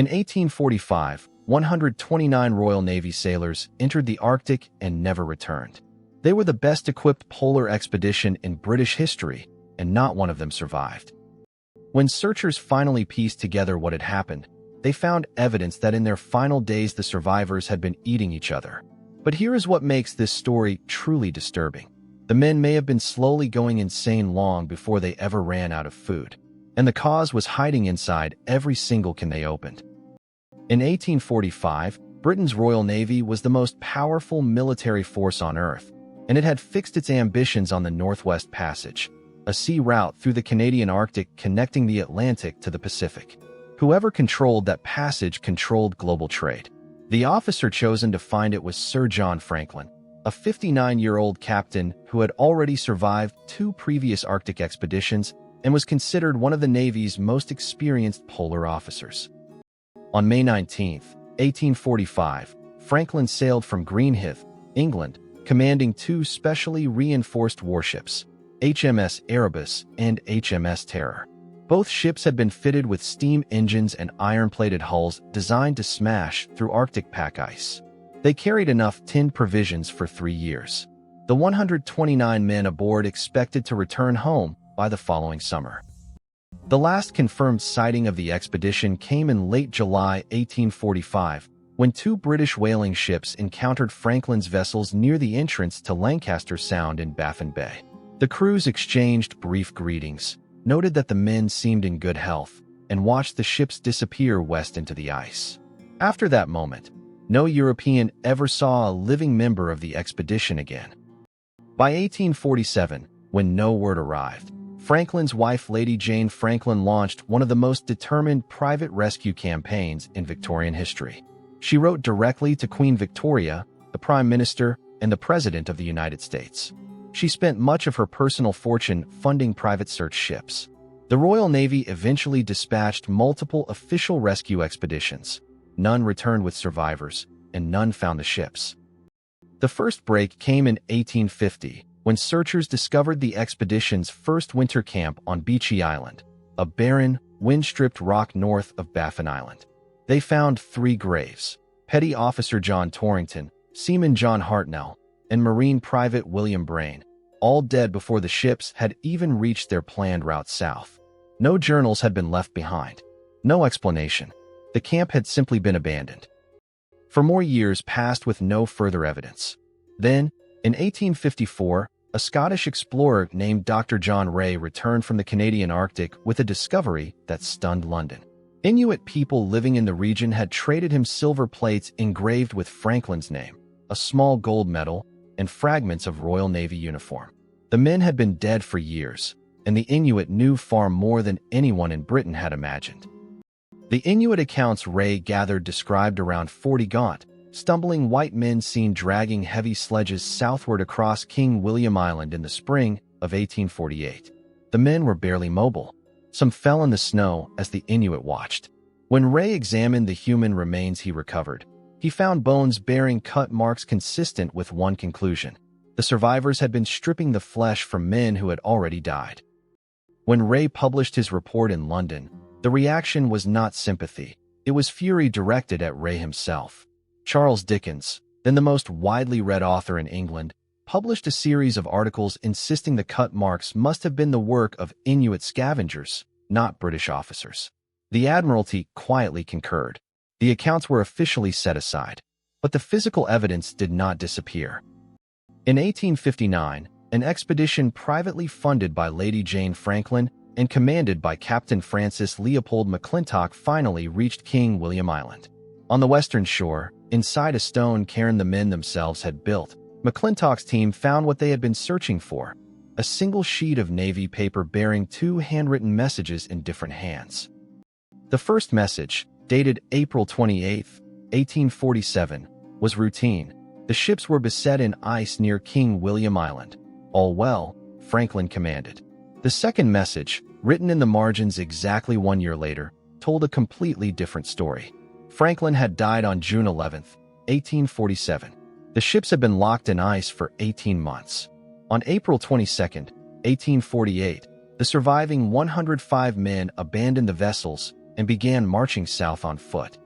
In 1845, 129 Royal Navy sailors entered the Arctic and never returned. They were the best-equipped polar expedition in British history, and not one of them survived. When searchers finally pieced together what had happened, they found evidence that in their final days the survivors had been eating each other. But here is what makes this story truly disturbing. The men may have been slowly going insane long before they ever ran out of food, and the cause was hiding inside every single can they opened. In 1845, Britain's Royal Navy was the most powerful military force on Earth, and it had fixed its ambitions on the Northwest Passage, a sea route through the Canadian Arctic connecting the Atlantic to the Pacific. Whoever controlled that passage controlled global trade. The officer chosen to find it was Sir John Franklin, a 59-year-old captain who had already survived 2 previous Arctic expeditions and was considered one of the Navy's most experienced polar officers. On May 19, 1845, Franklin sailed from Greenhithe, England, commanding 2 specially reinforced warships, HMS Erebus and HMS Terror. Both ships had been fitted with steam engines and iron-plated hulls designed to smash through Arctic pack ice. They carried enough tinned provisions for 3 years. The 129 men aboard expected to return home by the following summer. The last confirmed sighting of the expedition came in late July 1845, when 2 British whaling ships encountered Franklin's vessels near the entrance to Lancaster Sound in Baffin Bay. The crews exchanged brief greetings, noted that the men seemed in good health, and watched the ships disappear west into the ice. After that moment, no European ever saw a living member of the expedition again. By 1847, when no word arrived, Franklin's wife Lady Jane Franklin launched one of the most determined private rescue campaigns in Victorian history. She wrote directly to Queen Victoria, the Prime Minister, and the President of the United States. She spent much of her personal fortune funding private search ships. The Royal Navy eventually dispatched multiple official rescue expeditions. None returned with survivors, and none found the ships. The first break came in 1850, when searchers discovered the expedition's first winter camp on Beechey Island, a barren, wind-stripped rock north of Baffin Island. They found 3 graves: Petty Officer John Torrington, Seaman John Hartnell, and Marine Private William Brain, all dead before the ships had even reached their planned route south. No journals had been left behind. No explanation. The camp had simply been abandoned. For more years passed with no further evidence. Then, in 1854, a Scottish explorer named Dr. John Rae returned from the Canadian Arctic with a discovery that stunned London. Inuit people living in the region had traded him silver plates engraved with Franklin's name, a small gold medal, and fragments of Royal Navy uniform. The men had been dead for years, and the Inuit knew far more than anyone in Britain had imagined. The Inuit accounts Rae gathered described around 40 gaunt, stumbling white men seen dragging heavy sledges southward across King William Island in the spring of 1848. The men were barely mobile. Some fell in the snow as the Inuit watched. When Rae examined the human remains he recovered, he found bones bearing cut marks consistent with one conclusion: the survivors had been stripping the flesh from men who had already died. When Rae published his report in London, the reaction was not sympathy. It was fury directed at Rae himself. Charles Dickens, then the most widely read author in England, published a series of articles insisting the cut marks must have been the work of Inuit scavengers, not British officers. The Admiralty quietly concurred. The accounts were officially set aside, but the physical evidence did not disappear. In 1859, an expedition privately funded by Lady Jane Franklin and commanded by Captain Francis Leopold McClintock finally reached King William Island. On the western shore, inside a stone cairn the men themselves had built, McClintock's team found what they had been searching for: a single sheet of Navy paper bearing 2 handwritten messages in different hands. The first message, dated April 28, 1847, was routine. The ships were beset in ice near King William Island. All well, Franklin commanded. The second message, written in the margins exactly 1 year later, told a completely different story. Franklin had died on June 11, 1847. The ships had been locked in ice for 18 months. On April 22, 1848, the surviving 105 men abandoned the vessels, and began marching south on foot.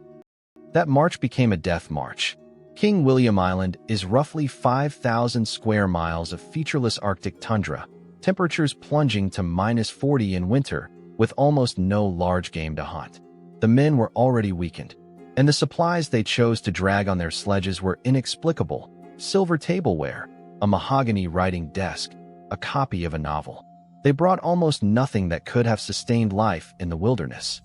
That march became a death march. King William Island is roughly 5,000 square miles of featureless Arctic tundra, temperatures plunging to -40 in winter, with almost no large game to hunt. The men were already weakened, and the supplies they chose to drag on their sledges were inexplicable: silver tableware, a mahogany writing desk, a copy of a novel. They brought almost nothing that could have sustained life in the wilderness.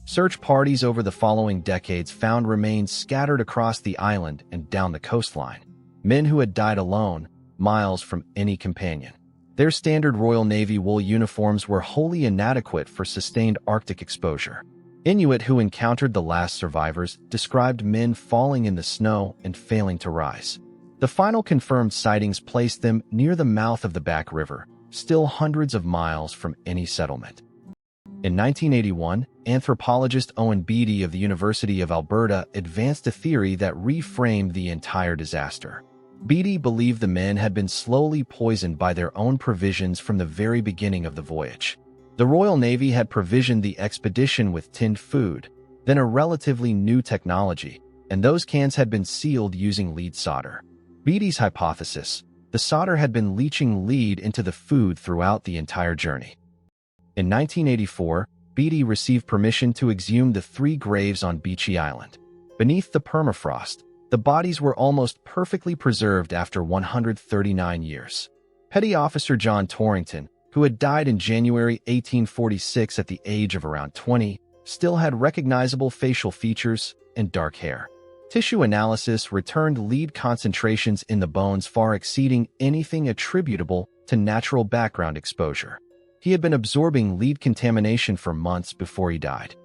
Search parties over the following decades found remains scattered across the island and down the coastline. Men who had died alone, miles from any companion. Their standard Royal Navy wool uniforms were wholly inadequate for sustained Arctic exposure. Inuit who encountered the last survivors described men falling in the snow and failing to rise. The final confirmed sightings placed them near the mouth of the Back River, still hundreds of miles from any settlement. In 1981, anthropologist Owen Beatty of the University of Alberta advanced a theory that reframed the entire disaster. Beatty believed the men had been slowly poisoned by their own provisions from the very beginning of the voyage. The Royal Navy had provisioned the expedition with tinned food, then a relatively new technology, and those cans had been sealed using lead solder. Beatty's hypothesis: the solder had been leaching lead into the food throughout the entire journey. In 1984, Beatty received permission to exhume the 3 graves on Beechey Island. Beneath the permafrost, the bodies were almost perfectly preserved after 139 years. Petty Officer John Torrington, who had died in January 1846 at the age of around 20, still had recognizable facial features and dark hair. Tissue analysis returned lead concentrations in the bones far exceeding anything attributable to natural background exposure. He had been absorbing lead contamination for months before he died.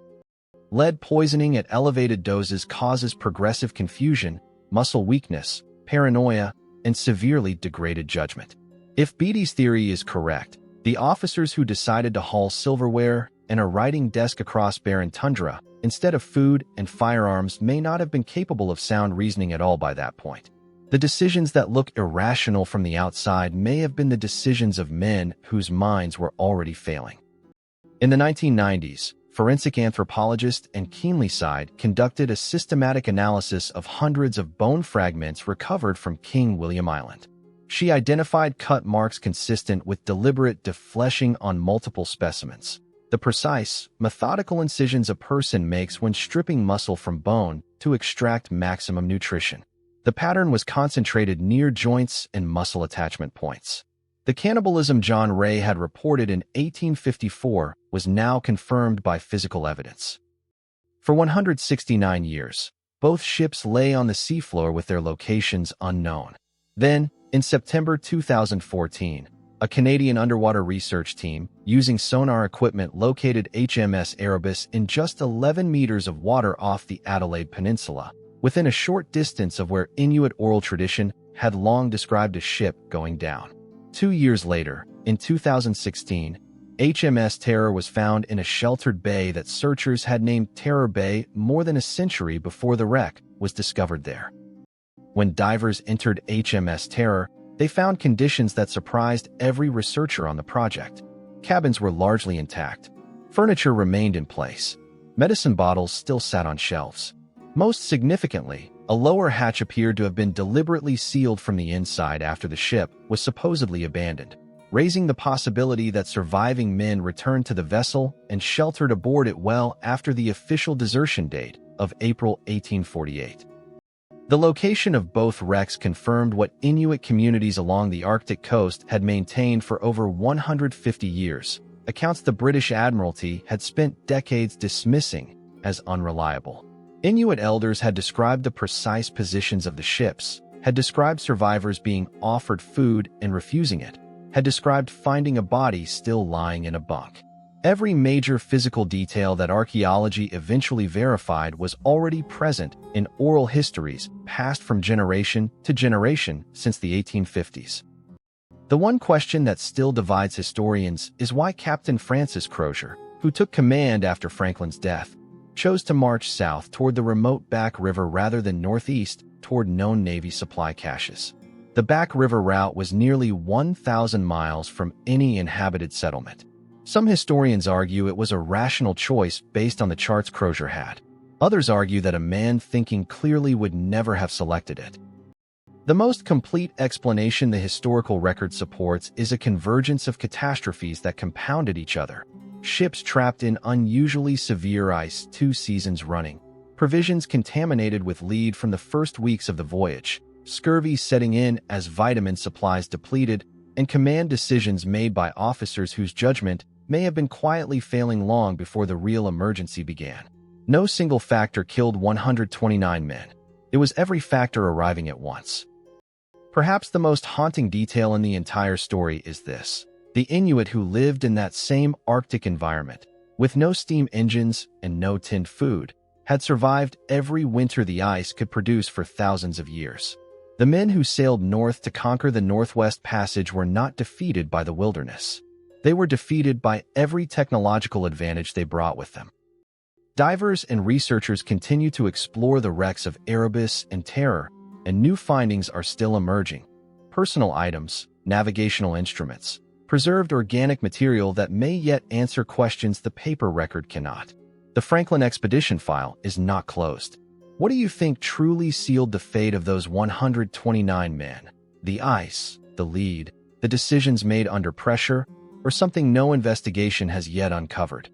Lead poisoning at elevated doses causes progressive confusion, muscle weakness, paranoia, and severely degraded judgment. If Beatty's theory is correct, the officers who decided to haul silverware and a writing desk across barren tundra instead of food and firearms may not have been capable of sound reasoning at all by that point. The decisions that look irrational from the outside may have been the decisions of men whose minds were already failing. In the 1990s, forensic anthropologist and Keenlyside conducted a systematic analysis of hundreds of bone fragments recovered from King William Island. She identified cut marks consistent with deliberate defleshing on multiple specimens, the precise, methodical incisions a person makes when stripping muscle from bone to extract maximum nutrition. The pattern was concentrated near joints and muscle attachment points. The cannibalism John Ray had reported in 1854 was now confirmed by physical evidence. For 169 years, both ships lay on the seafloor with their locations unknown. Then, in September 2014, a Canadian underwater research team, using sonar equipment, located HMS Erebus in just 11 meters of water off the Adelaide Peninsula, within a short distance of where Inuit oral tradition had long described a ship going down. 2 years later, in 2016, HMS Terror was found in a sheltered bay that searchers had named Terror Bay more than a century before the wreck was discovered there. When divers entered HMS Terror, they found conditions that surprised every researcher on the project. Cabins were largely intact. Furniture remained in place. Medicine bottles still sat on shelves. Most significantly, a lower hatch appeared to have been deliberately sealed from the inside after the ship was supposedly abandoned, raising the possibility that surviving men returned to the vessel and sheltered aboard it well after the official desertion date of April 1848. The location of both wrecks confirmed what Inuit communities along the Arctic coast had maintained for over 150 years, accounts the British Admiralty had spent decades dismissing as unreliable. Inuit elders had described the precise positions of the ships, had described survivors being offered food and refusing it, had described finding a body still lying in a bunk. Every major physical detail that archaeology eventually verified was already present in oral histories passed from generation to generation since the 1850s. The one question that still divides historians is why Captain Francis Crozier, who took command after Franklin's death, chose to march south toward the remote Back River rather than northeast toward known Navy supply caches. The Back River route was nearly 1,000 miles from any inhabited settlement. Some historians argue it was a rational choice based on the charts Crozier had. Others argue that a man thinking clearly would never have selected it. The most complete explanation the historical record supports is a convergence of catastrophes that compounded each other. Ships trapped in unusually severe ice 2 seasons running, provisions contaminated with lead from the first weeks of the voyage, scurvy setting in as vitamin supplies depleted, and command decisions made by officers whose judgment may have been quietly failing long before the real emergency began. No single factor killed 129 men. It was every factor arriving at once. Perhaps the most haunting detail in the entire story is this. The Inuit who lived in that same Arctic environment, with no steam engines and no tinned food, had survived every winter the ice could produce for thousands of years. The men who sailed north to conquer the Northwest Passage were not defeated by the wilderness. They were defeated by every technological advantage they brought with them. Divers and researchers continue to explore the wrecks of Erebus and Terror, and new findings are still emerging. Personal items, navigational instruments, preserved organic material that may yet answer questions the paper record cannot. The Franklin expedition file is not closed. What do you think truly sealed the fate of those 129 men? The ice, the lead, the decisions made under pressure, or something no investigation has yet uncovered?